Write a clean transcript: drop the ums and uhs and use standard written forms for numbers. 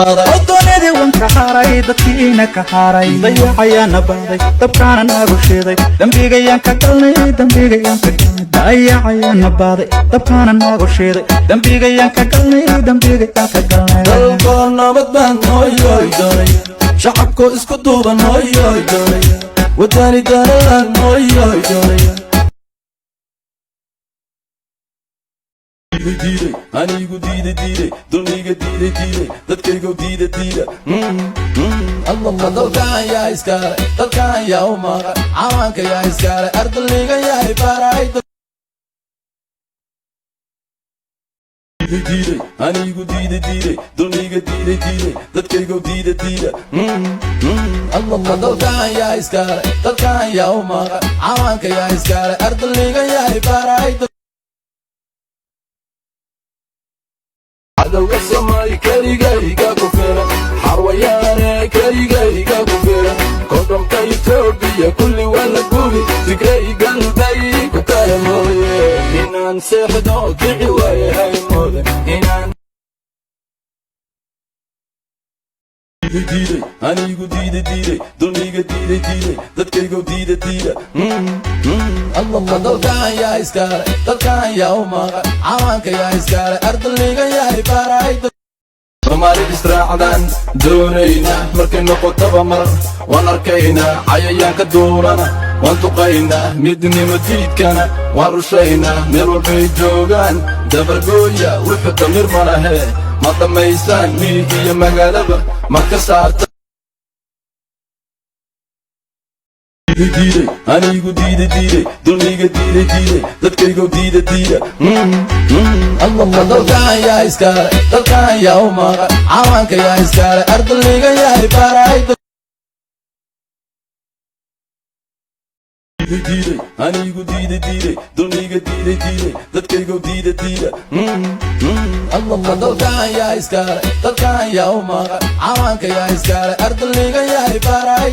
ودوني وانك حاري دكينا كحاري ضيعيا نبادي طبكانا ناغوشيدي دنبيغيان كقلني دنبيغيان كقلني ضيعيا نبادي طبكانا ناغوشيدي دنبيغيان كقلني دنبيغيان كقلني dalkoona badbaan hooyoy doonaya shacabkoo isku duuban hooyoy doonaya wadani danalaan hooyoy doonaya diiday anigu diiday dulmiga diiday dadkaygo diida allah dalkaan yaa iskale dalkaan yaa u maqan cawaanka yaa iskale ardaliga yaa ibaray diiday anigu diiday dulmiga diiday dadkaygo diida allah dalkaan yaa iskale dalkaan yaa u maqan cawaanka yaa iskale ardaliga yaa ibaray adawga samay keligayga ku filan xarwayaane keligayga ku filan kodhomka Itoobiya kulli wala gubi tigray galbay ku kala mooye inaan seexdo kici waaye hay mooda inaan diiday anigu diiday dulmiga diiday dadkaygo diida allah dalkaan yaa iskale dalkaan yaa u maqan cawaanka yaa iskale ardaliga yaa ibaray Somali israacdan doonayna markay noqotaba mar waan arkaynaa cayayaanka duurana waan tuqaynaa midnimo diidkana waan rushaynaa meel walbay joogaan dabargooya wuxuu damir ma lahe ma dhammaystaan miig iyo magaalaba ma ka saarta diiday anigu diiday dulmiga diiday dadkaygo diida allah dalkaan yaa iskale dalkaan yaa u maqan cawaanka yaa iskale ardaliga yaa ibaray diiday anigu diiday dulmiga diiday dadkaygo diida allah dalkaan yaa iskale dalkaan yaa u maqan cawaanka yaa iskale ardaliga yaa ibaray